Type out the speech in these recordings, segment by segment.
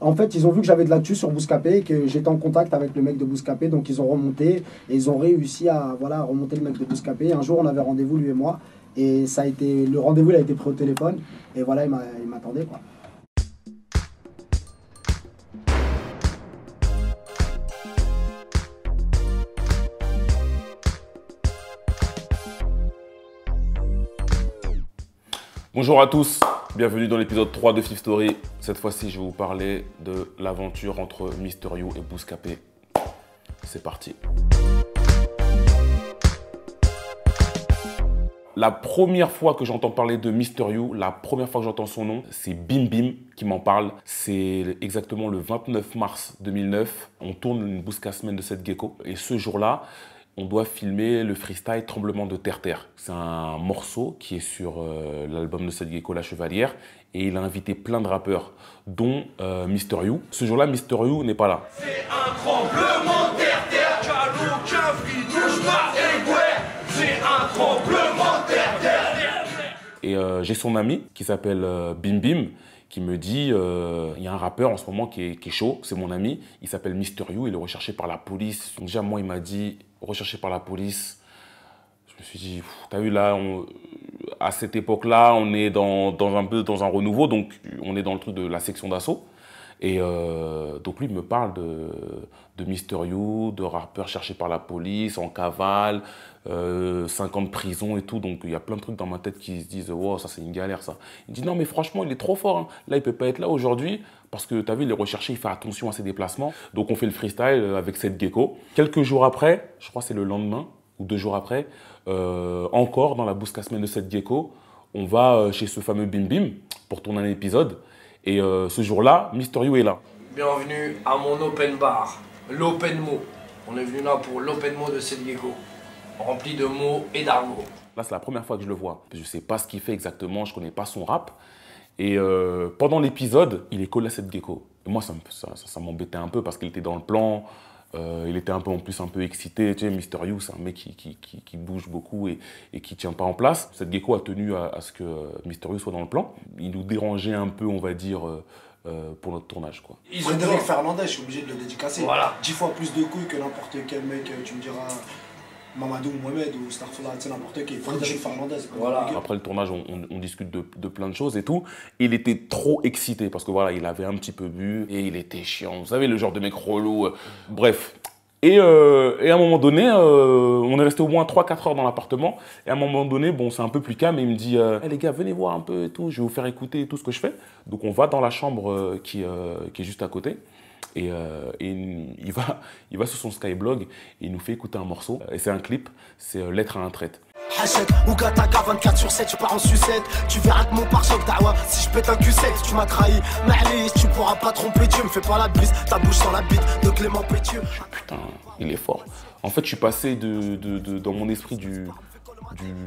En fait, ils ont vu que j'avais de l'actu sur Bouscapé et que j'étais en contact avec le mec de Bouscapé. Donc, ils ont remonté et ils ont réussi à, voilà, à remonter le mec de Bouscapé. Un jour, on avait rendez-vous, lui et moi. Et ça a été, le rendez-vous il a été pris au téléphone. Et voilà, il m'attendait, quoi. Bonjour à tous, bienvenue dans l'épisode 3 de Fifth Story. Cette fois-ci, je vais vous parler de l'aventure entre Mister You et Bouscapé. C'est parti. La première fois que j'entends parler de Mister You, la première fois que j'entends son nom, c'est Bim Bim qui m'en parle. C'est exactement le 29 mars 2009. On tourne une Bouscasemaine de cette gecko. Et ce jour-là, on doit filmer le freestyle Tremblement de Terre-Terre. C'est un morceau qui est sur l'album de cette gecko, La Chevalière. Et il a invité plein de rappeurs, dont Mister You. Ce jour-là, Mister You n'est pas là. C'est un tremblement de terre-terre, car aucun fruit touche pas et ouais, c'est un tremblement de terre-terre. Et j'ai son ami qui s'appelle Bim Bim, qui me dit il y a un rappeur en ce moment qui est chaud, c'est mon ami, il s'appelle Mister You, il est recherché par la police. Donc déjà, moi, il m'a dit recherché par la police. Je me suis dit, t'as vu là, à cette époque-là, on est un peu dans un renouveau, donc on est dans le truc de la section d'assaut. Et donc lui, il me parle de Mister You, de rappeurs cherchés par la police, en cavale, 5 ans de prison et tout. Donc il y a plein de trucs dans ma tête qui se disent, wow, ça c'est une galère ça. Il dit, non mais franchement, il est trop fort, hein. Là, il peut pas être là aujourd'hui parce que tu as vu, il est recherché, il fait attention à ses déplacements. Donc on fait le freestyle avec cette gecko. Quelques jours après, je crois que c'est le lendemain ou 2 jours après, encore dans la Bouscasemaine de cette gecko, on va chez ce fameux Bim Bim pour tourner un épisode. Et ce jour-là, Mister You est là. Bienvenue à mon open bar, l'open mot. On est venu là pour l'open mot de cette gecko, rempli de mots et d'argots. Là, c'est la première fois que je le vois. Je ne sais pas ce qu'il fait exactement, je ne connais pas son rap. Et pendant l'épisode, il est collé à cette gecko. Et moi, ça m'embêtait un peu parce qu'il était dans le plan. Il était un peu excité. Tu sais, Mister You, c'est un mec qui bouge beaucoup et qui ne tient pas en place. Cette gecko a tenu à ce que Mister You soit dans le plan. Il nous dérangeait un peu, on va dire, pour notre tournage, quoi. Frédéric Fernandez, je suis obligé de le dédicacer. Voilà. 10 fois plus de couilles que n'importe quel mec, tu me diras Mamadou Mohamed ou Starfula, tu sais, n'importe qui. Frédéric Fernandez. Voilà. Après le tournage, on discute de plein de choses et tout. Il était trop excité parce que voilà, il avait un petit peu bu et il était chiant. Vous savez, le genre de mec relou. Bref. Et à un moment donné, on est resté au moins 3-4 heures dans l'appartement. Et à un moment donné, bon, c'est un peu plus calme. Et il me dit hey, les gars, venez voir un peu et tout. Je vais vous faire écouter tout ce que je fais. Donc on va dans la chambre qui est juste à côté. Et il va sur son Skyblog et il nous fait écouter un morceau. Et c'est un clip, c'est Lettre à un traître. Hachette ou Gataga 24/7, je pars en sucette. Tu verras que mon pare-choc d'Awa, si je pète un cul-sec, tu m'as trahi. Malice, tu pourras pas tromper Dieu, me fais pas la bise, ta bouche sans la bite de Clément Pétieux. Putain, il est fort. En fait, je suis passé dans mon esprit du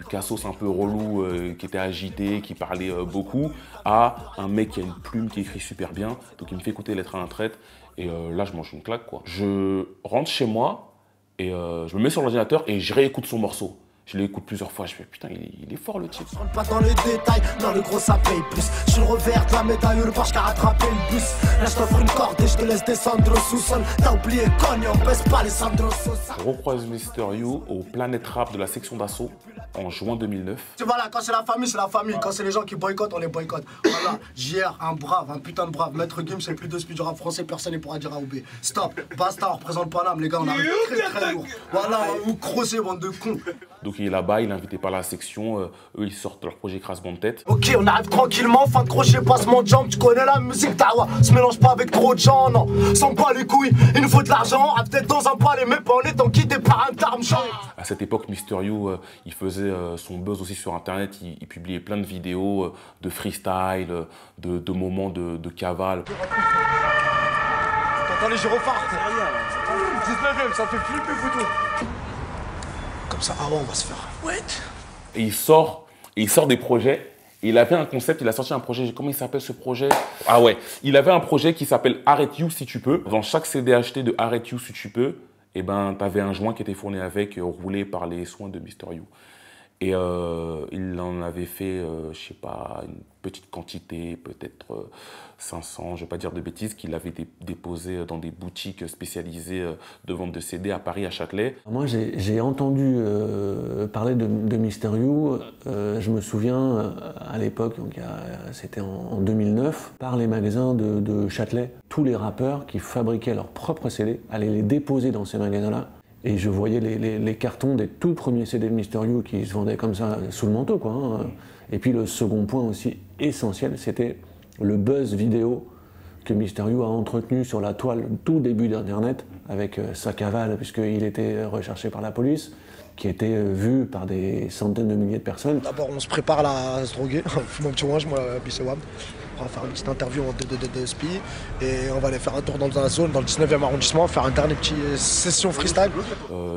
cassos un peu relou, qui était agité, qui parlait beaucoup, à un mec qui a une plume, qui écrit super bien. Donc il me fait écouter Lettre à un traître. Et là, je mange une claque, quoi. Je rentre chez moi et je me mets sur l'ordinateur et je réécoute son morceau. Je l'écoute plusieurs fois, je fais putain, il est fort le type. Je rentre pas dans les détails, non le gros ça paye plus. Je suis le revers de la médaille, le barge qui a rattrapé le bus. Là je t'offre une corde et je te laisse descendre au sous-sol. T'as oublié Cogne, on baisse pas les Sandro Sosa. Je recroise Mister You au Planète Rap de la section d'assaut en juin 2009. Tu vois là, quand c'est la famille, c'est la famille. Quand c'est les gens qui boycottent, on les boycotte. Voilà, JR, un brave, un putain de brave. Maître Gims, c'est plus de speed du rap français, personne ne pourra dire à OB. Stop, basta, on représente Paname, les gars, on arrive très lourd. Voilà, vous crossez, bande de cons. Donc il est là-bas, il est invité par la section, eux ils sortent leur projet Crassement de tête. Ok, on arrive tranquillement, fin de crochet, passement de jambes. Tu connais la musique d'Awa, se mélange pas avec trop de gens, non. Sans pas les couilles, il nous faut de l'argent. Peut-être dans un palais, mais pas en étant quitté par un tarme. À cette époque, Mister You, il faisait son buzz aussi sur internet, il publiait plein de vidéos de freestyle, de moments de cavale. T'entends les gyrophares, c'est rien. 19ème, ça fait flipper photo. Comme ça, ah ouais, on va se faire. Ouais. Et il sort des projets. Et il avait un concept, il a sorti un projet, comment il s'appelle ce projet? Ah ouais, il avait un projet qui s'appelle Arrête You si tu peux. Dans chaque CD acheté de Arrête You si tu peux, eh ben, tu avais un joint qui était fourni avec, roulé par les soins de Mister You. Et il en avait fait, je sais pas, une petite quantité, peut-être 500, je vais pas dire de bêtises, qu'il avait déposé dans des boutiques spécialisées de vente de CD à Paris, à Châtelet. Moi, j'ai entendu parler de Mister You, je me souviens, à l'époque, c'était en 2009, par les magasins de Châtelet. Tous les rappeurs qui fabriquaient leurs propres CD allaient les déposer dans ces magasins-là. Et je voyais les cartons des tout premiers CD de Mister You qui se vendaient comme ça sous le manteau, quoi, hein. Et puis le second point aussi essentiel, c'était le buzz vidéo que Mister You a entretenu sur la toile tout début d'Internet avec sa cavale, puisqu'il était recherché par la police, qui était vu par des centaines de milliers de personnes. D'abord, on se prépare à se droguer, on fume un petit ouinge, moi, Bissewam. On va faire une petite interview de spi et on va aller faire un tour dans la zone, dans le 19e arrondissement, faire une dernière petite session freestyle.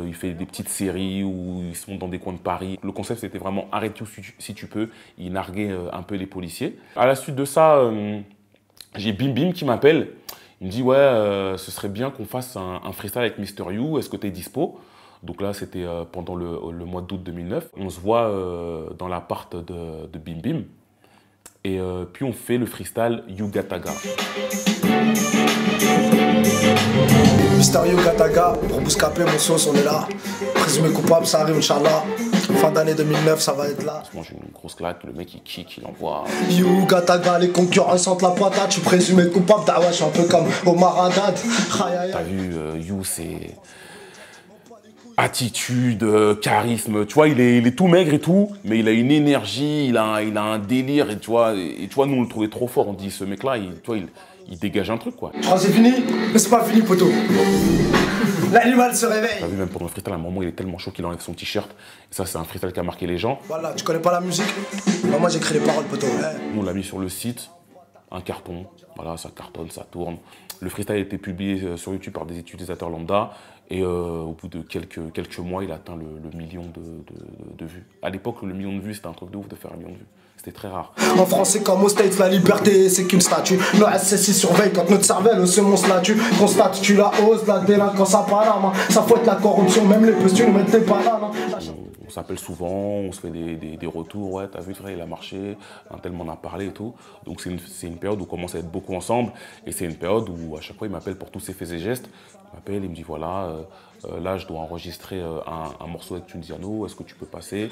Il fait des petites séries où ils sont dans des coins de Paris. Le concept, c'était vraiment arrête tout si tu peux. Il narguait un peu les policiers. À la suite de ça, j'ai Bim Bim qui m'appelle. Il me dit ouais, ce serait bien qu'on fasse un freestyle avec Mister You. Est-ce que tu es dispo? Donc là, c'était pendant le mois d'août 2009. On se voit dans l'appart de Bim Bim. Et puis on fait le freestyle Yougataga. Mister Yougataga, pour Bouscapé, mon sauce, on est là. Présumé coupable, ça arrive, Inch'Allah. Fin d'année 2009, ça va être là. Moi j'ai une grosse claque, le mec il kick, il envoie. Yougataga, les concurrents sentent la patate, tu présumé coupable, je suis un peu comme Omar Haddad. T'as vu, You c'est attitude, charisme, tu vois, il est tout maigre et tout, mais il a une énergie, il a un délire, et tu vois, nous on le trouvait trop fort, on dit ce mec là, il dégage un truc quoi. Tu crois que c'est fini? Mais c'est pas fini poteau. L'animal se réveille. T'as vu même pendant le freestyle, à un moment il est tellement chaud qu'il enlève son t-shirt, et ça c'est un freestyle qui a marqué les gens. Voilà, tu connais pas la musique? Bah, moi j'écris les paroles poteau. Nous on l'a mis sur le site, un carton, voilà, ça cartonne, ça tourne. Le freestyle a été publié sur YouTube par des utilisateurs lambda. Et au bout de quelques mois, il a atteint le million de vues. À l'époque, le million de vues, c'était un truc de ouf de faire un million de vues. C'était très rare. En français comme aux States, la liberté, c'est qu'une statue. Le SSI surveille quand notre cervelle se monte là-dessus. Constate, tu la oses, la délinquance à Panama. Ça faut être la corruption, même les postures, mettent tes bananes. On s'appelle souvent, on se fait des retours. Ouais, t'as vu, frère, il a marché, un tel m'en a parlé et tout. Donc c'est une période où on commence à être beaucoup ensemble. Et c'est une période où à chaque fois, il m'appelle pour tous ses faits et gestes. Il m'appelle, il me dit voilà, là je dois enregistrer un morceau avec Tunziano, est-ce que tu peux passer?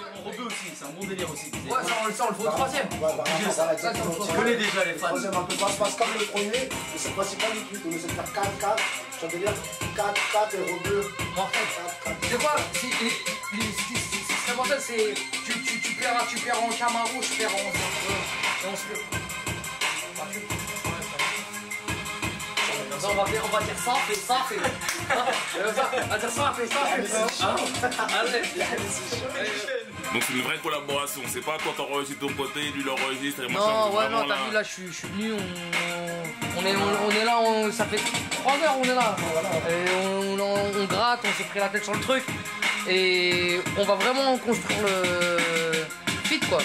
C'est un bon délire aussi. Ouais, ça on le fait au troisième. Tu connais déjà les fans. Troisième un peu passe comme le premier, mais cette fois-ci pas du tout. On essaie de faire 4-4. Je vais dire 4-4 et rebeu. En fait, c'est quoi? Ce qui serait mortel, c'est tu perds en Camaro, je perds en 11 on va dire ça, fais ça, fais ça. On va dire ça, fais ça, fais ça. Donc c'est une vraie collaboration, c'est pas toi t'enregistres de ton côté, lui l'enregistre et machin. Non, ouais, non, t'as vu là, je suis venu, on est là, ça fait 3 heures, on est là. Et on gratte, on s'est pris la tête sur le truc. Et on va vraiment construire le fit quoi.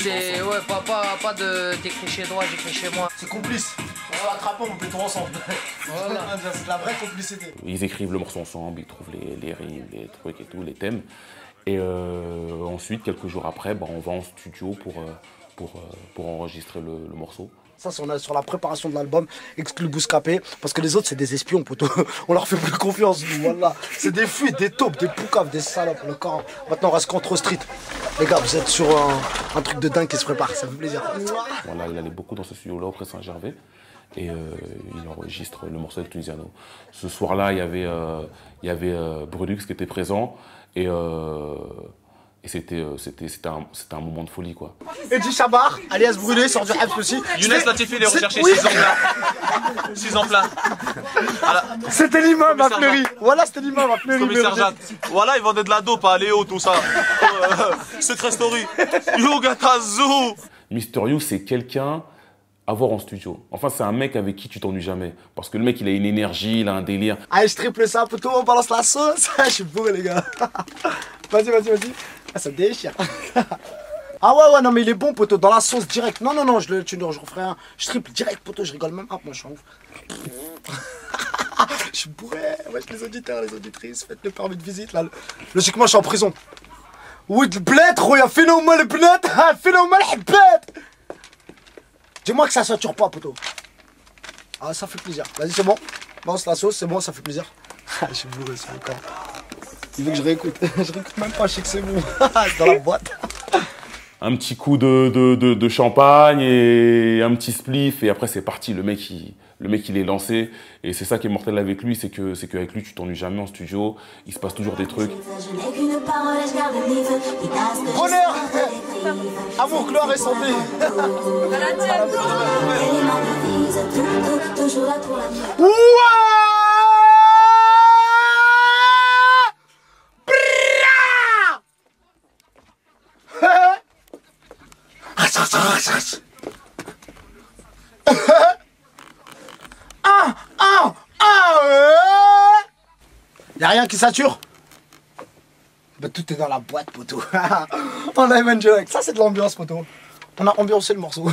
C'est ouais, pas de t'écris chez toi, j'écris chez moi. C'est complice. On va attraper, on fait tout ensemble. Voilà. C'est de la vraie complicité. Ils écrivent le morceau ensemble, ils trouvent les rimes, les trucs et tout, les thèmes. Et ensuite, quelques jours après, bah, on va en studio pour enregistrer le morceau. Ça, c'est on a sur la préparation de l'album, exclu Bouscapé, parce que les autres, c'est des espions, poteau. On leur fait plus confiance, nous, voilà. C'est des fuites, des taupes, des poucaves, des salopes, le corps. Maintenant, on reste contre street. Les gars, vous êtes sur un truc de dingue qui se prépare, ça fait plaisir. Voilà, il allait beaucoup dans ce studio-là, auprès de Saint-Gervais. Et il enregistre le morceau avec Tunziano. Ce soir-là, il y avait Brulux qui était présent. Et c'était un moment de folie, quoi. Eddy Chabar, alias Brûlé, sort du Hef aussi. Younes Latifi, il est recherché 6 ans plat. 6 ans plat. C'était l'imam à Fleury. Voilà, c'était l'imam à Fleury. Commissaire Jacques. Voilà, ils vendaient de la dope à Léo, tout ça. Secret Story. Yougatazo. Mister You, c'est quelqu'un à voir en studio. Enfin, c'est un mec avec qui tu t'ennuies jamais. Parce que le mec, il a une énergie, il a un délire. Allez, je triple ça, poteau, on balance la sauce. Je suis bourré, les gars. Vas-y. Ah, ça déchire. Ah ouais, non, mais il est bon, poteau, dans la sauce direct. Non, je referai un. Je triple direct, poteau, je rigole même pas. Moi, je suis en ouf. Je suis bourré. Wesh, les auditeurs, les auditrices, faites le permis de visite, là. Logiquement, je suis en prison. ود البلاد خويا فين هما البنات فين هما الحبات dis-moi que ça sature pas poto ah ça fait plaisir vas-y c'est bon balance la sauce c'est bon ça fait plaisir je suis bourré sur le corps il veut que je réécoute je réécoute même pas je sais que c'est bon dans la boîte un petit coup de champagne et un petit spliff et après c'est parti. Le mec il est lancé et c'est ça qui est mortel avec lui, c'est qu'avec lui tu t'ennuies jamais en studio, il se passe toujours des trucs. Bonheur, amour, gloire et santé. Y'a rien qui sature? Bah, tout est dans la boîte, poteau. On a Evan Direct. Ça, c'est de l'ambiance, poteau. On a ambiancé le morceau.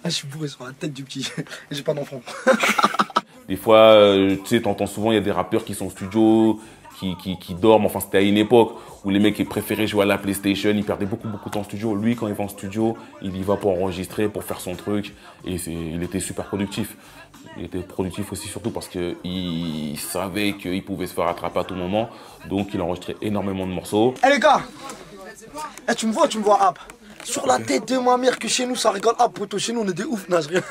Je suis bourré sur la tête du petit. J'ai pas d'enfant. Des fois, tu sais, t'entends souvent, il y a des rappeurs qui sont au studio, qui dorment. Enfin, c'était à une époque où les mecs préféraient jouer à la PlayStation. Ils perdaient beaucoup de temps en studio. Lui, quand il va en studio, il y va pour enregistrer, pour faire son truc. Et il était super productif. Il était productif aussi, surtout parce qu'il savait qu'il pouvait se faire attraper à tout moment. Donc, il enregistrait énormément de morceaux. Eh les gars, tu me vois, hop. Sur la tête de ma mère que chez nous ça rigole. Ah poto, chez nous on est des ouf, non je rigole.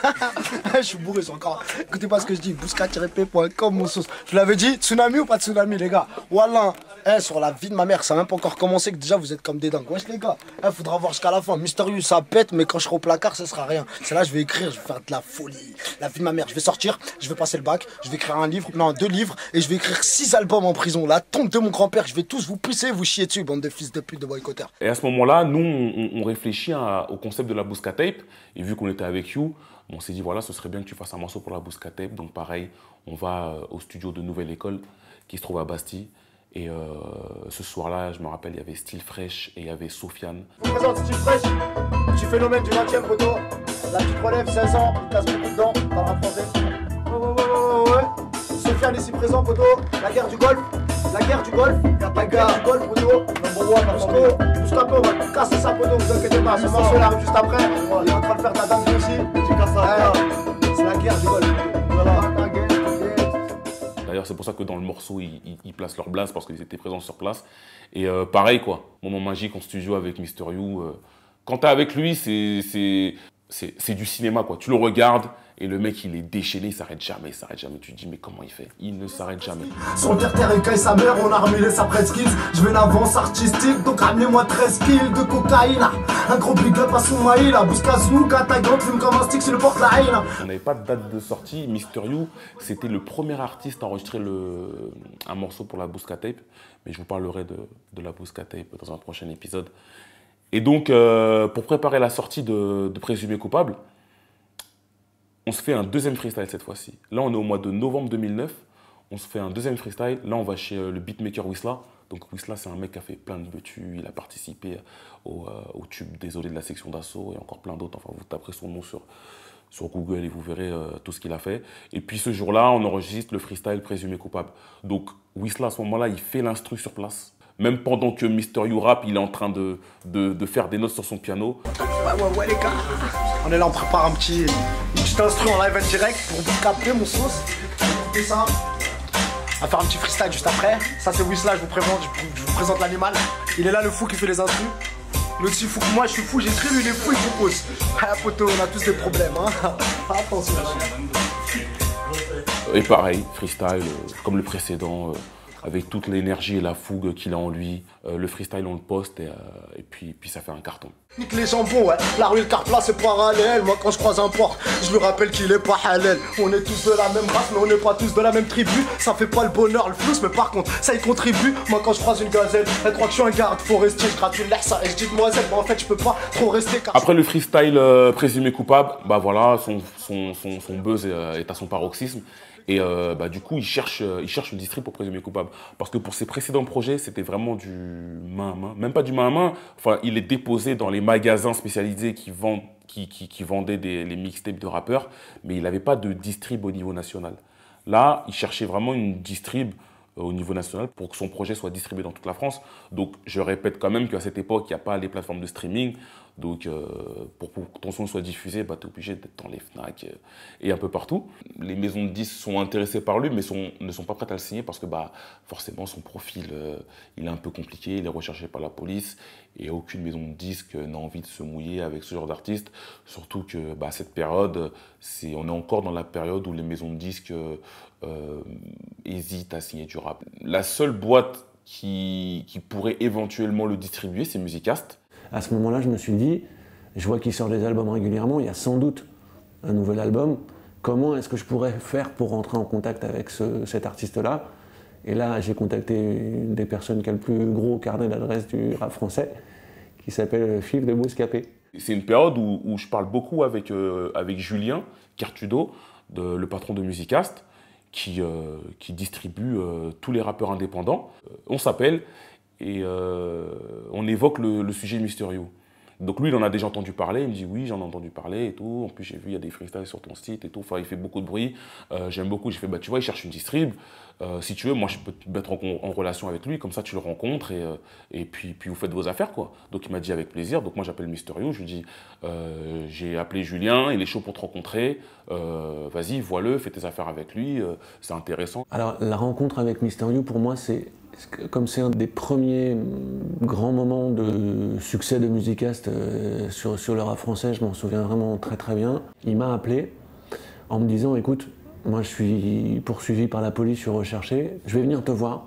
Je suis bourré encore. Écoutez pas ce que je dis, bousca-p.com mon sauce. Je l'avais dit, tsunami ou pas tsunami les gars. Wallah, sur la vie de ma mère, ça n'a même pas encore commencé que déjà vous êtes comme des dingues. Wesh les gars, faudra voir jusqu'à la fin. Mystérieux ça pète, mais quand je serai au placard ça sera rien. C'est là je vais écrire, je vais faire de la folie. La vie de ma mère, je vais sortir, je vais passer le bac, je vais écrire un livre, non 2 livres, et je vais écrire 6 albums en prison. La tombe de mon grand-père, je vais tous vous pisser, vous chier dessus, bande de fils de pute de boycotteurs. Et à ce moment-là, nous on réfléchit au concept de la Bousca Tape. Et vu qu'on était avec You, on s'est dit voilà, ce serait bien que tu fasses un morceau pour la Bousca Tape. Donc pareil, on va au studio de Nouvelle École qui se trouve à Bastille. Et ce soir-là, je me rappelle, il y avait Style Fresh et il y avait Sofiane. Je vous présente Style Fresh, petit phénomène du 20e poteau. La petite relève, 16 ans, il casse beaucoup de dents, parle en français. Ouais. Sofiane ici présent, poteau. La guerre du golf. La guerre du golf. La guerre du golf, poteau. Bousca P, on va casser sa poteau, vous inquiétez pas. Ce morceau il arrive juste après. Il est en train de faire de la dingue aussi. C'est la guerre du golf. D'ailleurs, c'est pour ça que dans le morceau, ils placent leur blase parce qu'ils étaient présents sur place. Et pareil, quoi. Moment magique en studio avec Mister You. Quand t'es avec lui, c'est du cinéma, quoi. Tu le regardes et le mec, il est déchaîné, il s'arrête jamais, Tu te dis, mais comment il fait? Il ne s'arrête jamais. Sur le terre et caille sa mère, on a remis sa presqu'île. Je veux une avance artistique, donc ramenez-moi 13 kills de cocaïne. Un gros big up à Soumaï, la Bousca Zouka, ta gueule fume comme un stick, c'est le porte la haine. On n'avait pas de date de sortie. Mister You, c'était le premier artiste à enregistrer un morceau pour la Bousca Tape. Mais je vous parlerai de la Bousca Tape dans un prochain épisode. Et donc, pour préparer la sortie de Présumé Coupable, on se fait un deuxième freestyle cette fois-ci. Là, on est au mois de novembre 2009. On se fait un deuxième freestyle. Là, on va chez le beatmaker Wisla. Donc Wisla, c'est un mec qui a fait plein de betus. Il a participé au tube Désolé de la section d'assaut et encore plein d'autres. Enfin, vous taperez son nom sur Google et vous verrez tout ce qu'il a fait. Et puis ce jour-là, on enregistre le freestyle Présumé Coupable. Donc Wisla, à ce moment-là, il fait l'instru sur place. Même pendant que Mister You rap, il est en train de faire des notes sur son piano. Ouais les gars, on est là, on prépare une petite instru en live en direct pour vous capter mon sauce. Écoutez ça. On va faire un petit freestyle juste après. Ça c'est Wisla, je vous présente l'animal. Il est là le fou qui fait les instrus. Le aussi fou que moi, je suis fou, j'écris, lui il est fou, il propose. Ah poteau, on a tous des problèmes, hein. Attention. Et pareil, freestyle, comme le précédent. Avec toute l'énergie et la fougue qu'il a en lui. Le freestyle, on le poste et puis ça fait un carton. Nique les jambons, ouais. La rue, le carplat, c'est parallèle. Moi, quand je croise un porc, je lui rappelle qu'il est pas halal. On est tous de la même race, mais on n'est pas tous de la même tribu. Ça fait pas le bonheur, le flou, mais par contre, ça y contribue. Moi, quand je croise une gazelle, elle croit que je suis un garde forestier. Je gratte une ça et je dis demoiselle, mais en fait, je peux pas trop rester. Car... Après le freestyle Présumé Coupable, bah voilà, son buzz est à son paroxysme. Et du coup, il cherche une distrib pour Présumé Coupable. Parce que pour ses précédents projets, c'était vraiment du main à main. Même pas du main à main. Enfin, il est déposé dans les magasins spécialisés qui vendaient les mixtapes de rappeurs. Mais il n'avait pas de distrib au niveau national. Là, il cherchait vraiment une distrib au niveau national pour que son projet soit distribué dans toute la France. Donc je répète quand même qu'à cette époque, il n'y a pas les plateformes de streaming. Donc pour que ton son soit diffusé, bah, tu es obligé d'être dans les FNAC et un peu partout. Les maisons de disques sont intéressées par lui, mais ne sont pas prêtes à le signer parce que bah, forcément son profil il est un peu compliqué, il est recherché par la police et aucune maison de disques n'a envie de se mouiller avec ce genre d'artiste. Surtout que bah, cette période, on est encore dans la période où les maisons de disques hésitent à signer du rap. La seule boîte qui pourrait éventuellement le distribuer, c'est Musicast. À ce moment-là, je me suis dit, je vois qu'il sort des albums régulièrement, il y a sans doute un nouvel album. Comment est-ce que je pourrais faire pour rentrer en contact avec cet artiste-là? Et là, j'ai contacté une des personnes qui a le plus gros carnet d'adresses du rap français, qui s'appelle Philippe de Bouscapé. C'est une période où je parle beaucoup avec Julien Cartudo, le patron de Musicast, qui distribue tous les rappeurs indépendants. On s'appelle et on évoque le sujet Mister You. Donc lui, il en a déjà entendu parler, il me dit oui, j'en ai entendu parler et tout. En plus, j'ai vu, il y a des freestyles sur ton site et tout. Enfin, il fait beaucoup de bruit. J'aime beaucoup. J'ai fait, bah tu vois, il cherche une distrib. Si tu veux, moi, je peux te mettre en relation avec lui. Comme ça, tu le rencontres et puis vous faites vos affaires, quoi. Donc il m'a dit avec plaisir. Donc moi, j'appelle Mister You. Je lui dis, j'ai appelé Julien, il est chaud pour te rencontrer. Vas-y, vois-le, fais tes affaires avec lui. C'est intéressant. Alors, la rencontre avec Mister You, pour moi, comme c'est un des premiers grands moments de succès de Musicast sur le rap français, je m'en souviens vraiment très très bien. Il m'a appelé en me disant, écoute, moi je suis poursuivi par la police, je suis recherché, je vais venir te voir.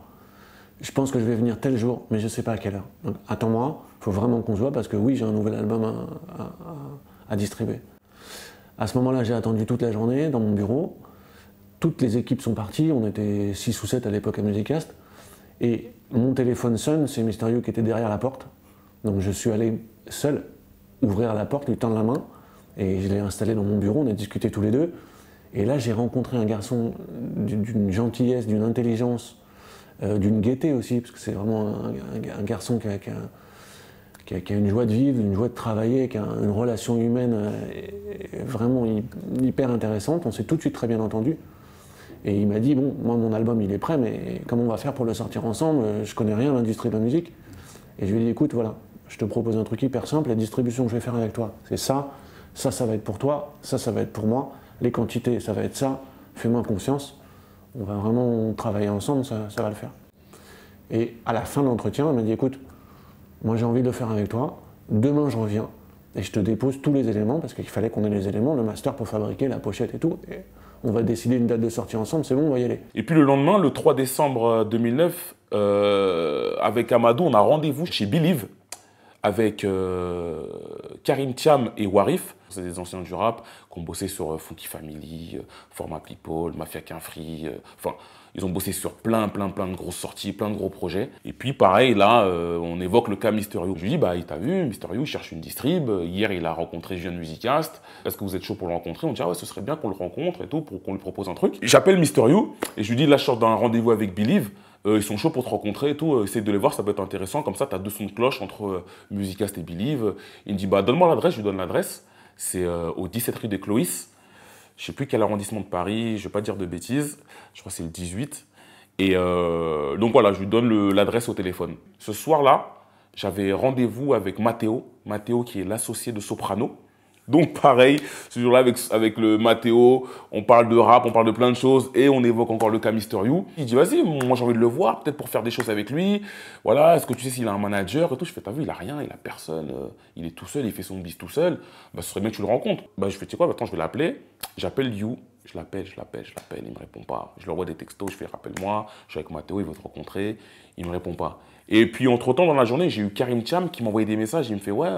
Je pense que je vais venir tel jour, mais je ne sais pas à quelle heure. Donc attends-moi, il faut vraiment qu'on se voit parce que oui, j'ai un nouvel album à distribuer. À ce moment-là, j'ai attendu toute la journée dans mon bureau. Toutes les équipes sont parties, on était 6 ou 7 à l'époque à Musicast. Et mon téléphone sonne, c'est Mister You qui était derrière la porte. Donc je suis allé seul ouvrir la porte, lui tendre la main, et je l'ai installé dans mon bureau, on a discuté tous les deux. Et là, j'ai rencontré un garçon d'une gentillesse, d'une intelligence, d'une gaieté aussi, parce que c'est vraiment un garçon qui a une joie de vivre, une joie de travailler, qui a une relation humaine vraiment hyper intéressante. On s'est tout de suite très bien entendu. Et il m'a dit, bon, moi mon album il est prêt, mais comment on va faire pour le sortir ensemble? Je connais rien à l'industrie de la musique. Et je lui ai dit, écoute, voilà, je te propose un truc hyper simple, la distribution que je vais faire avec toi, c'est ça, ça va être pour toi, ça va être pour moi, les quantités, ça va être ça, fais-moi confiance, on va vraiment travailler ensemble, ça va le faire. Et à la fin de l'entretien, il m'a dit, écoute, moi j'ai envie de le faire avec toi, demain je reviens, et je te dépose tous les éléments, parce qu'il fallait qu'on ait les éléments, le master pour fabriquer la pochette et tout. Et on va décider une date de sortie ensemble, c'est bon, on va y aller. Et puis le lendemain, le 3 décembre 2009, avec Amadou, on a rendez-vous chez Believe avec Karim Thiam et Warif. C'est des anciens du rap qui ont bossé sur Funky Family, Format People, Mafia Qu'un Free. Enfin, ils ont bossé sur plein de grosses sorties, plein de gros projets. Et puis pareil, là, on évoque le cas Mister You. Je lui dis, bah, t'as vu, Mister You cherche une distrib. Hier, il a rencontré Jeune Musicast. Est-ce que vous êtes chaud pour le rencontrer? On dit, ah ouais, ce serait bien qu'on le rencontre et tout, pour qu'on lui propose un truc. J'appelle Mister You et je lui dis, là, je sors d'un rendez-vous avec Believe. Ils sont chauds pour te rencontrer et tout. Essaye de les voir, ça peut être intéressant. Comme ça, t'as 2 sons de cloche entre Musicast et Believe. Il me dit, bah, donne-moi l'adresse. Je lui donne l'adresse. C'est au 17 rue des Cloïs. Je ne sais plus quel arrondissement de Paris, je ne vais pas dire de bêtises. Je crois que c'est le 18. Et donc voilà, je lui donne l'adresse au téléphone. Ce soir-là, j'avais rendez-vous avec Matteo. Matteo qui est l'associé de Soprano. Donc pareil, ce jour-là avec le Matteo, on parle de rap, on parle de plein de choses et on évoque encore le cas Mister You. Il dit vas-y, moi j'ai envie de le voir, peut-être pour faire des choses avec lui. Voilà, est-ce que tu sais s'il a un manager et tout? Je fais t'as vu, il a rien, il a personne, il est tout seul, il fait son bis tout seul. Bah ce serait bien que tu le rencontres. Bah je fais tu sais quoi, attends je vais l'appeler. J'appelle You, je l'appelle, il me répond pas. Je lui envoie des textos, je fais rappelle-moi, je suis avec Matteo, il veut te rencontrer, il me répond pas. Et puis entre-temps dans la journée, j'ai eu Karim Thiam qui m'a envoyé des messages, il me fait ouais,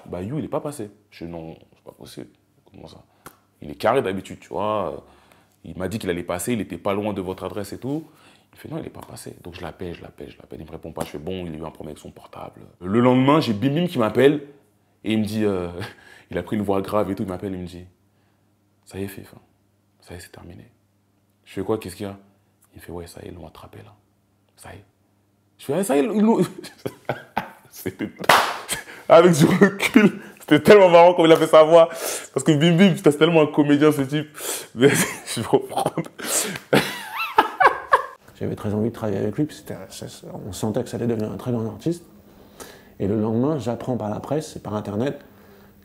bah You il est pas passé. Je dis non, c'est pas possible. Comment ça? Il est carré d'habitude, tu vois. Il m'a dit qu'il allait passer, il était pas loin de votre adresse et tout. Il fait non, il est pas passé. Donc je l'appelle, il me répond pas. Je fais bon, il a eu un problème avec son portable. Le lendemain, j'ai Bim Bim qui m'appelle et il me dit, il a pris une voix grave et tout, il m'appelle, il me dit, ça y est, Fif, hein. Ça y est, c'est terminé. Je fais quoi, qu'est-ce qu'il y a? Il fait ouais, ça y est, ils l'ont attrapé là. Ça y est. Je fais ça y est, ils l'ont. C'était avec du recul. C'était tellement marrant comme il a fait sa voix. Parce que Bim Bim, c'est tellement un comédien ce type. Mais je vais reprendre. J'avais très envie de travailler avec lui, puis on sentait que ça allait devenir un très grand artiste. Et le lendemain, j'apprends par la presse et par Internet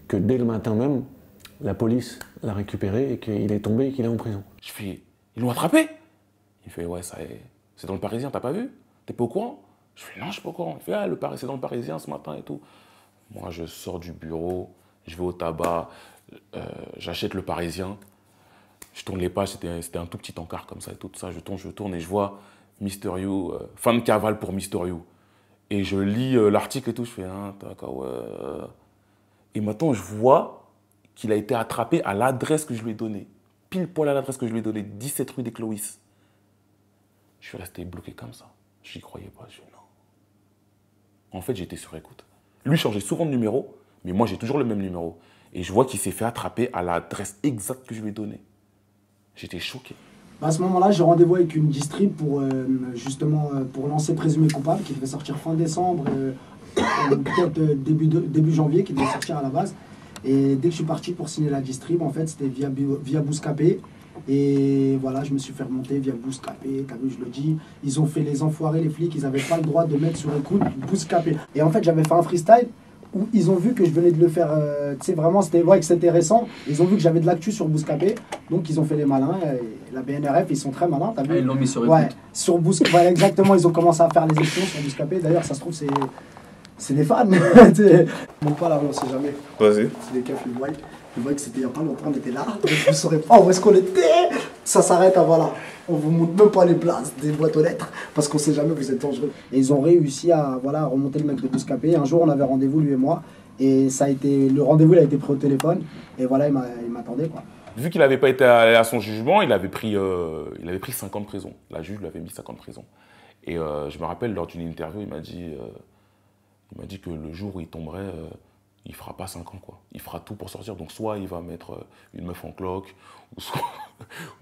que dès le matin même, la police l'a récupéré et qu'il est tombé et qu'il est en prison. Je fais, ils l'ont attrapé? Il fait, ouais, c'est dans le Parisien, t'as pas vu? T'es pas au courant? Je fais, non, je suis pas au courant. Il fait, ah, c'est dans le Parisien ce matin et tout. Moi, je sors du bureau, je vais au tabac, j'achète le Parisien. Je tourne les pages, c'était un tout petit encart comme ça et tout ça. Je tourne et je vois Mister You, fin de cavale pour Mister You. Et je lis l'article et tout, je fais, ah, d'accord, ouais. Et maintenant, je vois qu'il a été attrapé à l'adresse que je lui ai donnée. Pile poil à l'adresse que je lui ai donnée, 17 rue des Cloïs. Je suis resté bloqué comme ça. J'y croyais pas, je dis non. En fait, j'étais sur écoute. Lui changeait souvent de numéro, mais moi, j'ai toujours le même numéro. Et je vois qu'il s'est fait attraper à l'adresse exacte que je lui ai donnée. J'étais choqué. À ce moment-là, j'ai rendez-vous avec une distrib pour justement pour lancer Présumé Coupable, qui devait sortir fin décembre, peut-être début janvier, qui devait sortir à la base. Et dès que je suis parti pour signer la distrib, en fait, c'était via Bouscapé. Et voilà, je me suis fait remonter via Bouscapé, t'as vu, je le dis. Ils ont fait les enfoirés, les flics, ils n'avaient pas le droit de mettre sur écoute Bouscapé. Et en fait, j'avais fait un freestyle où ils ont vu que je venais de le faire, tu sais, vraiment, c'était vrai que c'était récent. Ils ont vu que j'avais de l'actu sur Bouscapé, donc ils ont fait les malins. Et la BNRF, ils sont très malins, t'as vu. Ils l'ont mis sur écoute. Ouais, sur Bouscapé, ouais, exactement, ils ont commencé à faire les espions sur Bouscapé. D'ailleurs, ça se trouve, c'est des fans. Mon pas là, on sait jamais. Vas-y. C'est des keufs, ils voient que c'était il n'y a pas longtemps, on était là. Je ne saurais pas où est-ce qu'on était. Ça s'arrête, voilà. On vous montre même pas les places des boîtes aux lettres parce qu'on sait jamais, vous êtes dangereux. Et ils ont réussi à remonter le mec de Bouscapé. Un jour, on avait rendez-vous, lui et moi. Et le rendez-vous, il a été pris au téléphone. Et voilà, il m'attendait, quoi. Vu qu'il n'avait pas été allé à son jugement, il avait pris 5 ans de prison. La juge lui avait mis 5 ans de prison. Et je me rappelle, lors d'une interview, il m'a dit que le jour où il tomberait, il fera pas 5 ans, quoi. Il fera tout pour sortir. Donc soit il va mettre une meuf en cloque,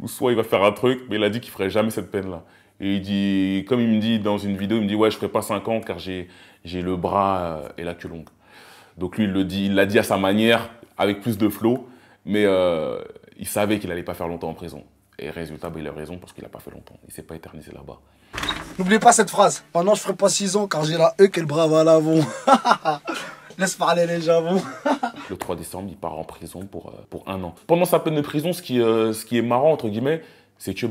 ou soit il va faire un truc, mais il a dit qu'il ferait jamais cette peine-là. Et il dit, comme il me dit dans une vidéo, il me dit, ouais, je ferai pas 5 ans car j'ai le bras et la queue longue. Donc lui, il l'a dit à sa manière, avec plus de flow, mais il savait qu'il allait pas faire longtemps en prison. Et résultat, il a raison parce qu'il a pas fait longtemps. Il s'est pas éternisé là-bas. N'oubliez pas cette phrase. Maintenant, je ferai pas 6 ans car j'ai la E qu'elle brave à l'avant. Laisse parler les javons. Le 3 décembre, il part en prison pour 1 an. Pendant sa peine de prison, ce qui est marrant, entre guillemets, c'est que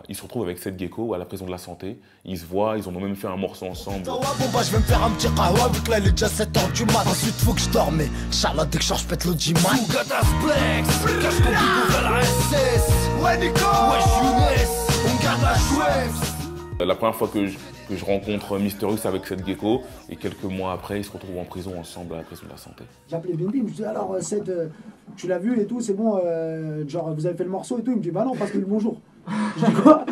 il se retrouve avec cette gecko à la prison de la santé. Ils se voient, ils ont même fait un morceau ensemble. Bon bah je vais me faire un petit kahwa vu que là il est déjà 7h du mat. Ensuite faut que je dorme, Inch'Allah dès que je pète l'audimat. Fougadas Flex, cache ton bibou vers la SS. Ouais Nico, ouais Younes, on garde la chouette. La première fois que je rencontre Mister You, c'est avec cette gecko. Et quelques mois après, ils se retrouvent en prison ensemble à la prison de la santé. J'ai appelé Bim Bim, je dis alors, tu l'as vu et tout, c'est bon, genre vous avez fait le morceau et tout. Il me dit bah non, parce que le bonjour. Je dis quoi?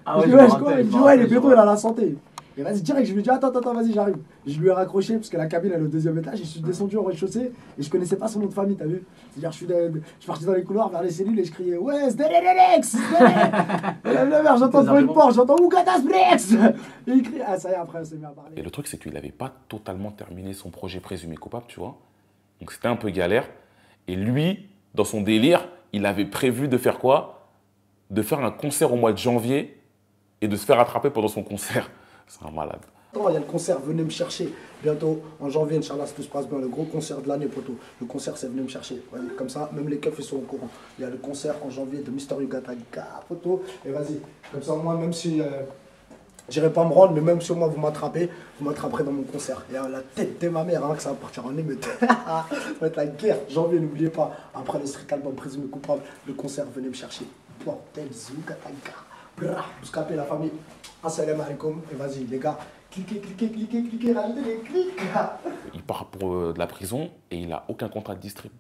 Ah ouais, je dis ouais, quoi? Il me dit ouais, il est bientôt, il a la santé. Et vas-y, direct, je lui dis attends, vas-y, j'arrive. Je lui ai raccroché parce que la cabine elle est au 2e étage. Je suis descendu au rez-de-chaussée et je connaissais pas son nom de famille, t'as vu? C'est-à-dire, je suis parti dans les couloirs vers les cellules et je criais ouais, Sdererex! Et la mère, j'entends devant une porte, j'entends Ougatas Blex! Et il crie, ah ça y est, après on s'est mis à parler. Et le truc, c'est qu'il n'avait pas totalement terminé son projet Présumé Coupable, tu vois. Donc c'était un peu galère. Et lui, dans son délire, il avait prévu de faire quoi? De faire un concert au mois de janvier et de se faire attraper pendant son concert. C'est un malade. Il y a le concert, venez me chercher. Bientôt, en janvier, Inch'Allah, si tout se passe bien, le gros concert de l'année, poto. Le concert, c'est venez me chercher. Ouais, comme ça, même les keufs, ils sont au courant. Il y a le concert en janvier de Mister You Gataga, poto. Et vas-y, comme ça, moi, même si j'irai pas me rendre, mais même si moi, vous m'attraperez dans mon concert. Et la tête de ma mère, hein, que ça va partir en émeute. Ça va être la guerre. Janvier, n'oubliez pas. Après le street album Présumé Coupable, le concert, venez me chercher. Bordel, Zougataga. Bouscapé, la famille. Assalamu alaikum. Et vas-y, les gars. Cliquez, rajoutez les clics. Il part pour de la prison et il n'a aucun contrat de distrib.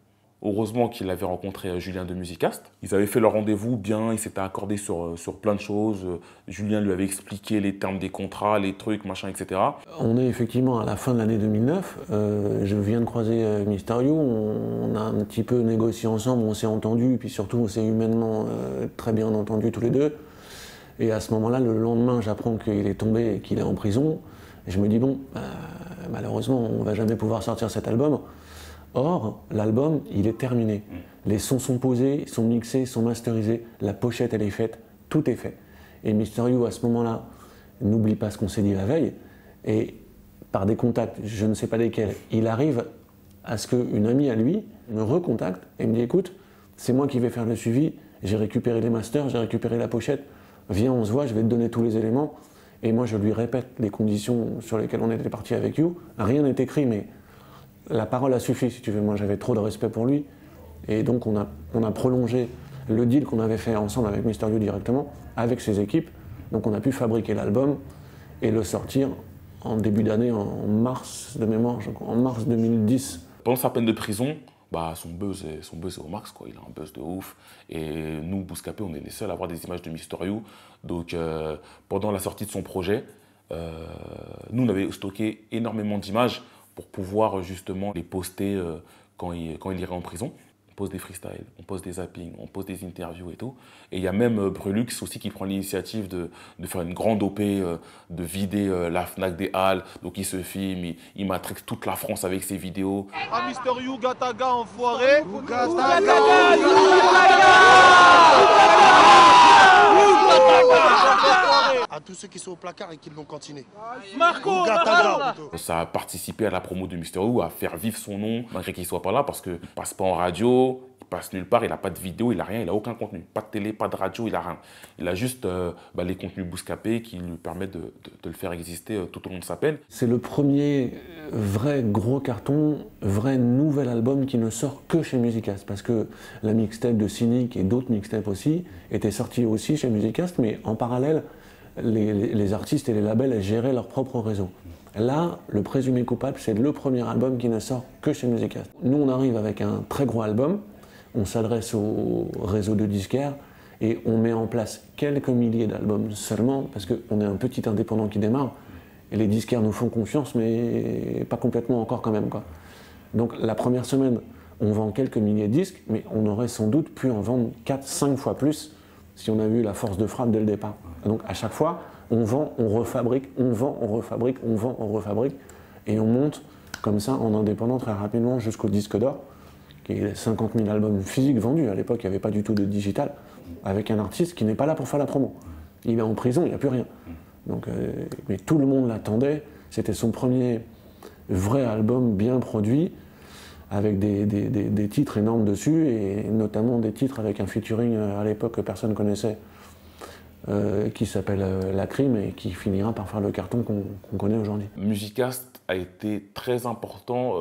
Heureusement qu'il avait rencontré Julien de Musicast. Ils avaient fait leur rendez-vous bien, ils s'étaient accordés sur plein de choses. Julien lui avait expliqué les termes des contrats, les trucs, machin, etc. On est effectivement à la fin de l'année 2009. Je viens de croiser Mister You. On a un petit peu négocié ensemble, on s'est entendus, et puis surtout on s'est humainement très bien entendus tous les deux. Et à ce moment-là, le lendemain, j'apprends qu'il est tombé et qu'il est en prison. Et je me dis, bon, malheureusement, on ne va jamais pouvoir sortir cet album. Or, l'album, il est terminé. Les sons sont posés, ils sont mixés, ils sont masterisés. La pochette, elle est faite. Tout est fait. Et Mister You, à ce moment-là, n'oublie pas ce qu'on s'est dit la veille, et par des contacts, je ne sais pas lesquels, il arrive à ce qu'une amie à lui me recontacte et me dit écoute, c'est moi qui vais faire le suivi, j'ai récupéré les masters, j'ai récupéré la pochette, viens on se voit, je vais te donner tous les éléments. Et moi je lui répète les conditions sur lesquelles on était parti avec You. Rien n'est écrit, mais la parole a suffi si tu veux. Moi j'avais trop de respect pour lui. Et donc on a prolongé le deal qu'on avait fait ensemble avec Mister You directement, avec ses équipes. Donc on a pu fabriquer l'album et le sortir en début d'année, en mars de mémoire, je crois, en mars 2010. Pendant sa peine de prison, bah, son buzz est au max, quoi. Il a un buzz de ouf. Et nous, Bouscapé, on est les seuls à avoir des images de Mister You. Donc, pendant la sortie de son projet, nous, on avait stocké énormément d'images pour pouvoir justement les poster quand il irait en prison. On pose des freestyles, on pose des zappings, on pose des interviews et tout. Et il y a même Brulux aussi qui prend l'initiative de faire une grande OP, de vider la Fnac des Halles. Donc il se filme, il matraque toute la France avec ses vidéos. Ah, Mister You, Gataga, enfoiré. À tous ceux qui sont au placard et qui l'ont continué. Marco, Ça a participé à la promo de Mister You, à faire vivre son nom, malgré qu'il ne soit pas là, parce qu'il ne passe pas en radio, il passe nulle part, il n'a pas de vidéo, il n'a rien, il n'a aucun contenu. Pas de télé, pas de radio, il n'a rien. Il a juste les contenus Bouscapé qui lui permettent de le faire exister tout au long de sa peine. C'est le premier vrai gros carton, vrai nouvel album qui ne sort que chez Musicast, parce que la mixtape de Cynic et d'autres mixtapes aussi étaient sortis aussi chez Musicast, mais en parallèle, les artistes et les labels géraient leur propre réseau. Là, le présumé coupable, c'est le premier album qui ne sort que chez Musicast. Nous, on arrive avec un très gros album, on s'adresse au réseau de disquaires et on met en place quelques milliers d'albums seulement, parce qu'on est un petit indépendant qui démarre, et les disquaires nous font confiance, mais pas complètement encore quand même, quoi. Donc la première semaine, on vend quelques milliers de disques, mais on aurait sans doute pu en vendre 4-5 fois plus si on avait eu la force de frappe dès le départ. Donc à chaque fois, on vend, on refabrique, on vend, on refabrique, on vend, on refabrique, et on monte comme ça en indépendant très rapidement jusqu'au disque d'or, qui est 50 000 albums physiques vendus. À l'époque, il n'y avait pas du tout de digital, avec un artiste qui n'est pas là pour faire la promo. Il est en prison, il n'y a plus rien. Donc, mais tout le monde l'attendait, c'était son premier vrai album bien produit, avec des titres énormes dessus, et notamment des titres avec un featuring à l'époque que personne ne connaissait, qui s'appelle La Crime, et qui finira par faire le carton qu'on connaît aujourd'hui. Musicast a été très important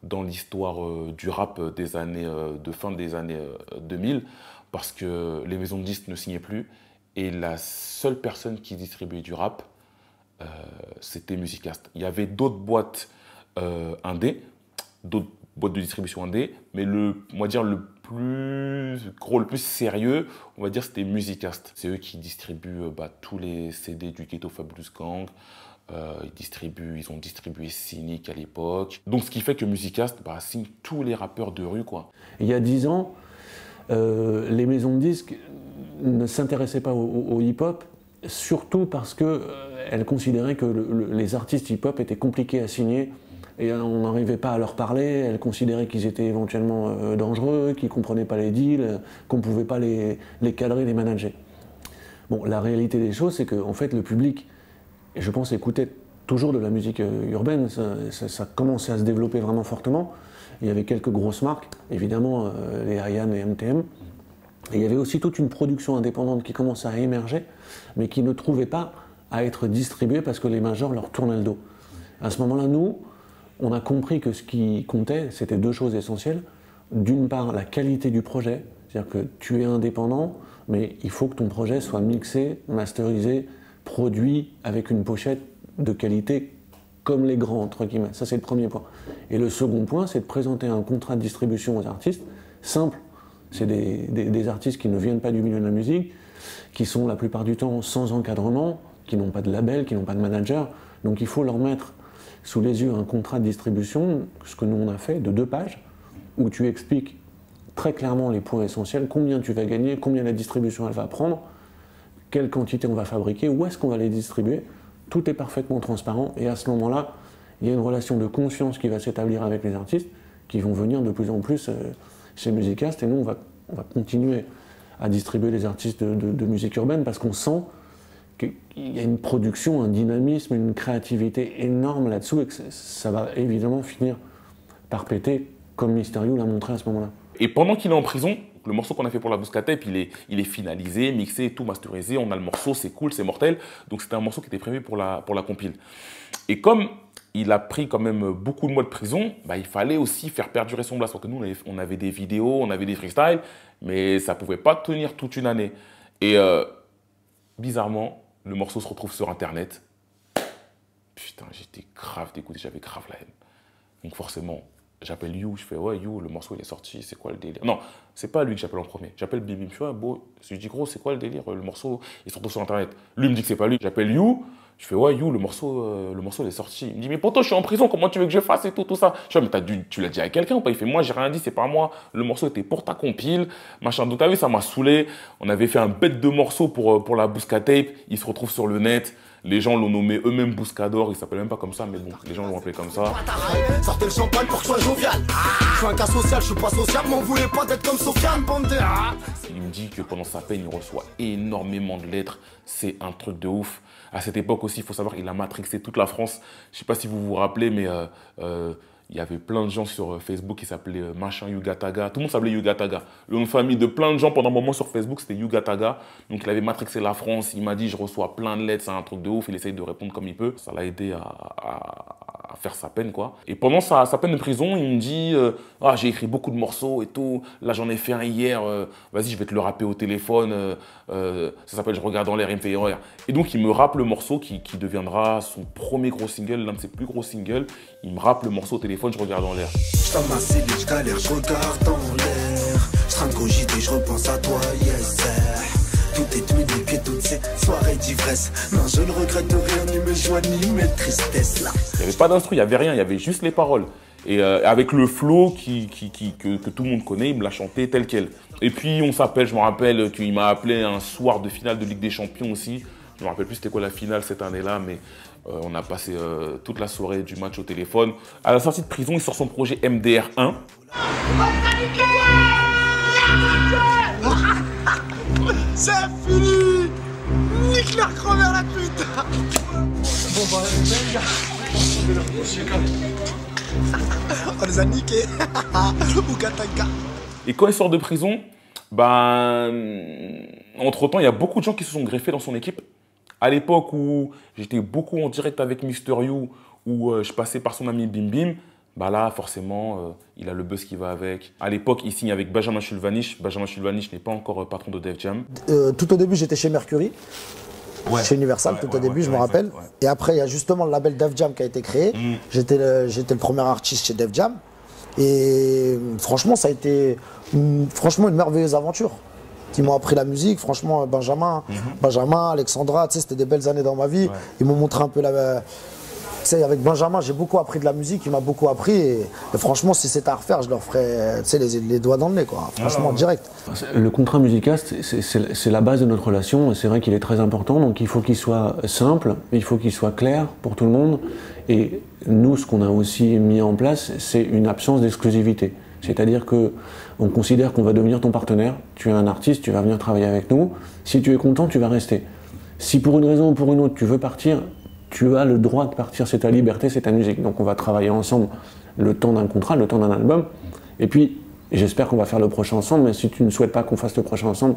dans l'histoire du rap de fin des années 2000, parce que les maisons de disques ne signaient plus, et la seule personne qui distribuait du rap, c'était Musicast. Il y avait d'autres boîtes indé, d'autres boîtes de distribution indé, mais le plus gros, le plus sérieux, on va dire, c'était Musicast. C'est eux qui distribuent tous les CD du Ghetto Fabulous Gang. Ils ont distribué Cynic à l'époque. Donc ce qui fait que Musicast signe tous les rappeurs de rue, quoi. Il y a 10 ans, les maisons de disques ne s'intéressaient pas au hip-hop, surtout parce qu'elles considéraient que les artistes hip-hop étaient compliqués à signer, et on n'arrivait pas à leur parler. Elles considéraient qu'ils étaient éventuellement dangereux, qu'ils ne comprenaient pas les deals, qu'on ne pouvait pas les cadrer, les manager. Bon, la réalité des choses, c'est qu'en fait, le public, je pense, écoutait toujours de la musique urbaine. Ça commençait à se développer vraiment fortement. Il y avait quelques grosses marques, évidemment, les IAM et MTM. Et il y avait aussi toute une production indépendante qui commençait à émerger, mais qui ne trouvait pas à être distribuée parce que les majors leur tournaient le dos. À ce moment-là, nous, on a compris que ce qui comptait, c'était deux choses essentielles. D'une part, la qualité du projet, c'est-à-dire que tu es indépendant, mais il faut que ton projet soit mixé, masterisé, produit avec une pochette de qualité comme les grands, entre guillemets. Ça, c'est le premier point. Et le second point, c'est de présenter un contrat de distribution aux artistes, simple. C'est des artistes qui ne viennent pas du milieu de la musique, qui sont la plupart du temps sans encadrement, qui n'ont pas de label, qui n'ont pas de manager. Donc il faut leur mettre sous les yeux un contrat de distribution, ce que nous on a fait, de 2 pages, où tu expliques très clairement les points essentiels, combien tu vas gagner, combien la distribution elle va prendre, quelle quantité on va fabriquer, où est-ce qu'on va les distribuer. Tout est parfaitement transparent, et à ce moment-là, il y a une relation de confiance qui va s'établir avec les artistes, qui vont venir de plus en plus chez Musicast, et nous on va continuer à distribuer les artistes de musique urbaine, parce qu'on sent qu'il y a une production, un dynamisme, une créativité énorme là-dessous et que ça va évidemment finir par péter comme Mysterio l'a montré à ce moment-là. Et pendant qu'il est en prison, le morceau qu'on a fait pour la Bouscatape, il est finalisé, mixé, tout masterisé. On a le morceau, c'est cool, c'est mortel. Donc c'était un morceau qui était prévu pour la compile. Et comme il a pris quand même beaucoup de mois de prison, bah, il fallait aussi faire perdurer son blast. Parce que nous, on avait des vidéos, on avait des freestyles, mais ça ne pouvait pas tenir toute une année. Et bizarrement, le morceau se retrouve sur Internet. Putain, j'étais grave dégoûté, j'avais grave la haine. Donc forcément, j'appelle You, je fais ouais You, le morceau il est sorti, c'est quoi le délire? Non, c'est pas lui que j'appelle en premier. J'appelle Bim Bim, je fais ouais, beau, je lui dis gros, c'est quoi le délire? Le morceau il se retrouve sur Internet. Lui me dit que c'est pas lui. J'appelle You, je fais ouais You, le morceau il est sorti. Il me dit mais poto, je suis en prison, comment tu veux que je fasse et tout ça? Je fais mais tu l'as dit à quelqu'un ou pas? Il fait moi j'ai rien dit, c'est pas moi. Le morceau était pour ta compile, machin. Donc t'as vu, ça m'a saoulé. On avait fait un bête de morceaux pour la Bouscatape. Il se retrouve sur le net. Les gens l'ont nommé eux-mêmes Bouscador, il s'appelle même pas comme ça, mais bon, les gens l'ont appelé comme ça. Sortez le champagne pour que je sois jovial. Je suis un cas social, je suis pas sociable, m'en voulez pas d'être comme Sofiane Bandé. Il me dit que pendant sa peine, il reçoit énormément de lettres. C'est un truc de ouf. À cette époque aussi, il faut savoir qu'il a matrixé toute la France. Je sais pas si vous vous rappelez, mais il y avait plein de gens sur Facebook qui s'appelaient machin Yugataga. Tout le monde s'appelait Yugataga. Le nom de famille de plein de gens pendant un moment sur Facebook, c'était Yugataga. Donc il avait matrixé la France. Il m'a dit, je reçois plein de lettres, c'est un truc de ouf. Il essaye de répondre comme il peut. Ça l'a aidé à faire sa peine, quoi. Et pendant sa peine de prison, il me dit, ah, j'ai écrit beaucoup de morceaux et tout. Là, j'en ai fait un hier. Vas-y, je vais te le rapper au téléphone. Ça s'appelle Je regarde dans l'air, il me fait rire. Et donc, il me rappe le morceau qui deviendra son premier gros single, l'un de ses plus gros singles. Il me rappe le morceau au téléphone, Je regarde dans l'air. Je t'en massile, je galère, je regarde dans l'air. Je trinque au JT, je repense à toi, yes sir. Tout est mis des pieds, toutes ces soirées d'ivresse. Non, je ne regrette rien, ni mes joies, ni mes tristesses là. Il n'y avait pas d'instru, il n'y avait rien, il y avait juste les paroles. Et avec le flow que tout le monde connaît, il me l'a chanté tel quel. Et puis on s'appelle, je me rappelle qu'il m'a appelé un soir de finale de Ligue des Champions aussi. Je ne me rappelle plus c'était quoi la finale cette année-là, mais on a passé toute la soirée du match au téléphone. À la sortie de prison, il sort son projet MDR1. C'est fini. Nique la crevère la pute. Bon bah on les a niqués. Et quand il sort de prison, entre-temps, il y a beaucoup de gens qui se sont greffés dans son équipe. À l'époque où j'étais beaucoup en direct avec Mysterio, où je passais par son ami Bim Bim, bah là, forcément, il a le buzz qui va avec. À l'époque, il signe avec Benjamin Chulvanich. Benjamin Chulvanich n'est pas encore patron de Def Jam. Tout au début, j'étais chez Mercury, chez Universal, tout au début, je me rappelle. Et après, il y a justement le label Def Jam qui a été créé. J'étais le premier artiste chez Def Jam. Et franchement, ça a été une merveilleuse aventure. Qui m'ont appris la musique, franchement, Benjamin, Alexandra, tu sais, c'était des belles années dans ma vie. Ils m'ont montré un peu la... Tu sais, avec Benjamin, j'ai beaucoup appris de la musique, il m'a beaucoup appris. Et franchement, si c'était à refaire, je leur ferais les doigts dans le nez, quoi. Franchement, direct. Le contrat musical, c'est la base de notre relation. Et c'est vrai qu'il est très important. Donc il faut qu'il soit simple, il faut qu'il soit clair pour tout le monde. Et nous, ce qu'on a aussi mis en place, c'est une absence d'exclusivité. C'est-à-dire qu'on considère qu'on va devenir ton partenaire. Tu es un artiste, tu vas venir travailler avec nous. Si tu es content, tu vas rester. Si pour une raison ou pour une autre, tu veux partir, tu as le droit de partir, c'est ta liberté, c'est ta musique. Donc on va travailler ensemble le temps d'un contrat, le temps d'un album. Et puis, j'espère qu'on va faire le prochain ensemble, mais si tu ne souhaites pas qu'on fasse le prochain ensemble,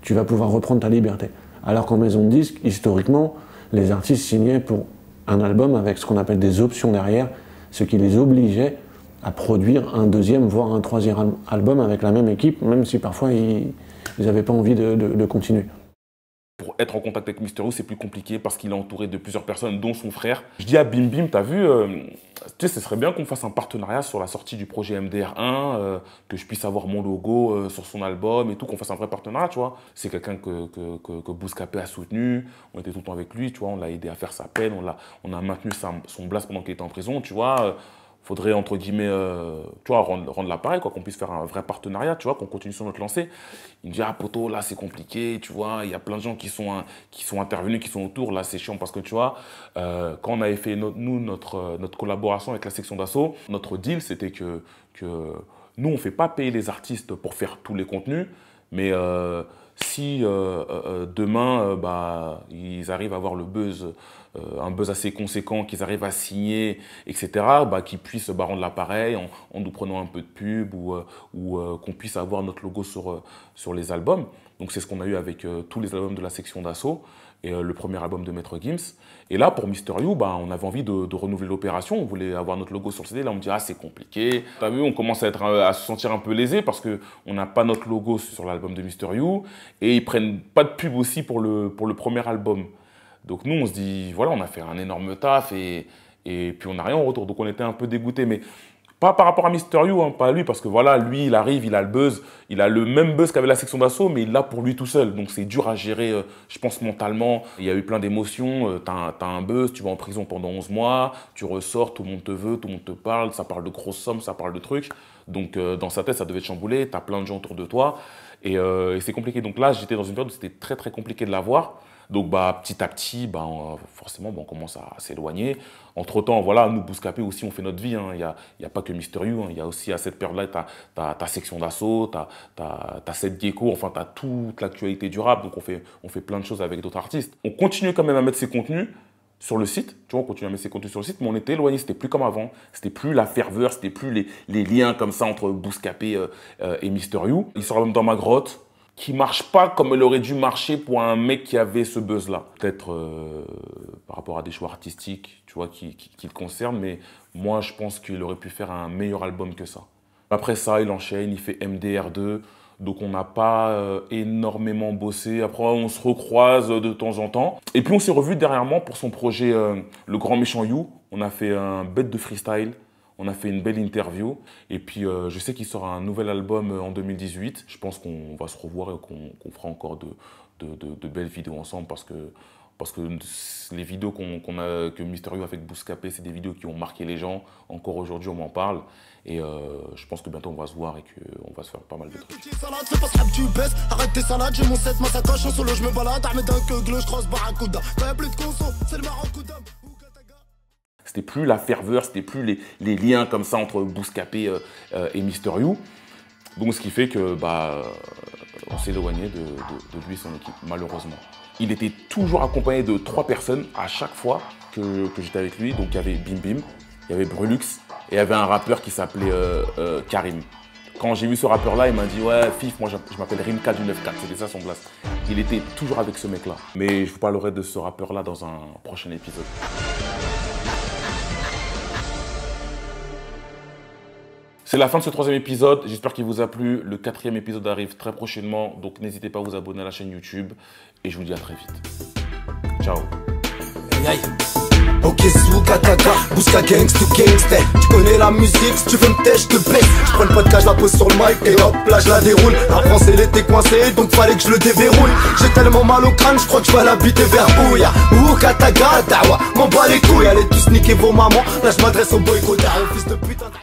tu vas pouvoir reprendre ta liberté. Alors qu'en maison de disque, historiquement, les artistes signaient pour un album avec ce qu'on appelle des options derrière, ce qui les obligeait à produire un deuxième, voire un troisième album avec la même équipe, même si parfois ils n'avaient pas envie de continuer. Pour être en contact avec Mysterio, c'est plus compliqué parce qu'il est entouré de plusieurs personnes, dont son frère. Je dis à Bim Bim, t'as vu, tu sais, ce serait bien qu'on fasse un partenariat sur la sortie du projet MDR1, que je puisse avoir mon logo sur son album et tout, qu'on fasse un vrai partenariat, tu vois. C'est quelqu'un que Bouscapé a soutenu, on était tout le temps avec lui, tu vois, on l'a aidé à faire sa peine, on a maintenu son blast pendant qu'il était en prison, tu vois. Faudrait, entre guillemets, tu vois, rendre l'appareil, quoi, qu'on puisse faire un vrai partenariat, tu vois, qu'on continue sur notre lancée. Il me dit, ah, poto, là, c'est compliqué, tu vois, il y a plein de gens qui sont intervenus, qui sont autour, là, c'est chiant parce que, tu vois, quand on avait fait, notre collaboration avec la section d'assaut, notre deal, c'était que nous, on ne fait pas payer les artistes pour faire tous les contenus, mais si demain, ils arrivent à avoir le buzz, un buzz assez conséquent, qu'ils arrivent à signer, etc., qu'ils puissent rendre l'appareil en nous prenant un peu de pub ou qu'on puisse avoir notre logo sur les albums. Donc c'est ce qu'on a eu avec tous les albums de la section d'assaut et le premier album de Maître Gims. Et là, pour Mr. You, on avait envie de renouveler l'opération. On voulait avoir notre logo sur le CD. Là, on me dit, ah, c'est compliqué. T'as vu, on commence à se sentir un peu lésé parce qu'on n'a pas notre logo sur l'album de Mr. You. Et ils prennent pas de pub aussi pour le premier album. Donc nous, on se dit, voilà, on a fait un énorme taf et puis on n'a rien en retour. Donc on était un peu dégoûtés. Mais pas par rapport à Mr. You, pas à lui, parce que voilà, lui, il arrive, il a le buzz, il a le même buzz qu'avait la section d'assaut, mais il l'a pour lui tout seul. Donc c'est dur à gérer, je pense, mentalement. Il y a eu plein d'émotions, t'as un buzz, tu vas en prison pendant 11 mois, tu ressors, tout le monde te veut, tout le monde te parle, ça parle de grosses sommes, ça parle de trucs. Donc dans sa tête, ça devait te chambouler, t'as plein de gens autour de toi, et c'est compliqué. Donc là, j'étais dans une période où c'était très très compliqué de l'avoir. Donc petit à petit, forcément, on commence à s'éloigner. Entre-temps, voilà, nous, Bouscapé aussi, on fait notre vie. Il n'y a pas que Mr. You. Il y a aussi, à cette période-là, ta section d'assaut, t'as Seth Gecko, enfin, t'as toute l'actualité du rap. Donc on fait plein de choses avec d'autres artistes. On continue quand même à mettre ses contenus sur le site. Tu vois, on continue à mettre ses contenus sur le site, mais on était éloigné. C'était plus comme avant. C'était plus la ferveur, c'était plus les liens comme ça entre Bouscapé et Mr. You. Il sort même dans ma grotte, qui marche pas comme elle aurait dû marcher pour un mec qui avait ce buzz-là. Peut-être par rapport à des choix artistiques, tu vois, qui le concernent, mais moi, je pense qu'il aurait pu faire un meilleur album que ça. Après ça, il enchaîne, il fait MDR2, donc on n'a pas énormément bossé. Après, on se recroise de temps en temps. Et puis, on s'est revu dernièrement pour son projet Le Grand Méchant You. On a fait un bête de freestyle. On a fait une belle interview et puis je sais qu'il sort un nouvel album en 2018. Je pense qu'on va se revoir et qu'on fera encore de belles vidéos ensemble parce que les vidéos que Mr. You a fait avec Bouscapé, c'est des vidéos qui ont marqué les gens. Encore aujourd'hui, on m'en parle et je pense que bientôt on va se voir et qu'on va se faire pas mal de trucs. Arrête tes salades, j'ai mon set, ma sacoche, en solo je me balade, armé d'un queuglo, je croise Barracuda. Quand y'a plus de conso, c'est le Barracuda. C'était plus la ferveur, c'était plus les liens comme ça entre Bouscapé et Mr. You. Donc ce qui fait que on s'est éloigné de lui et son équipe, malheureusement. Il était toujours accompagné de 3 personnes à chaque fois que j'étais avec lui. Donc il y avait Bim Bim, il y avait Brulux et il y avait un rappeur qui s'appelait Karim. Quand j'ai vu ce rappeur-là, il m'a dit « Ouais, Fif, moi je m'appelle Rimka du 9-4 », c'était ça son blast. Il était toujours avec ce mec-là. Mais je vous parlerai de ce rappeur-là dans un prochain épisode. C'est la fin de ce 3e épisode, j'espère qu'il vous a plu. Le 4e épisode arrive très prochainement, donc n'hésitez pas à vous abonner à la chaîne YouTube. Et je vous dis à très vite. Ciao. Ok, Zoukataka, Bouska Gangs to Gangster. Tu connais la musique, si tu veux me têche, je te baisse. Je prends le podcast, je la pose sur le mic et hop, là je la déroule. La France elle était coincée, donc fallait que je le déverrouille. J'ai tellement mal au crâne, je crois que je vais l'habiter vers Bouya. Oukataka, Dawa, m'en bats les couilles. Allez tous niquer vos mamans, là je m'adresse au boycott, fils de putain.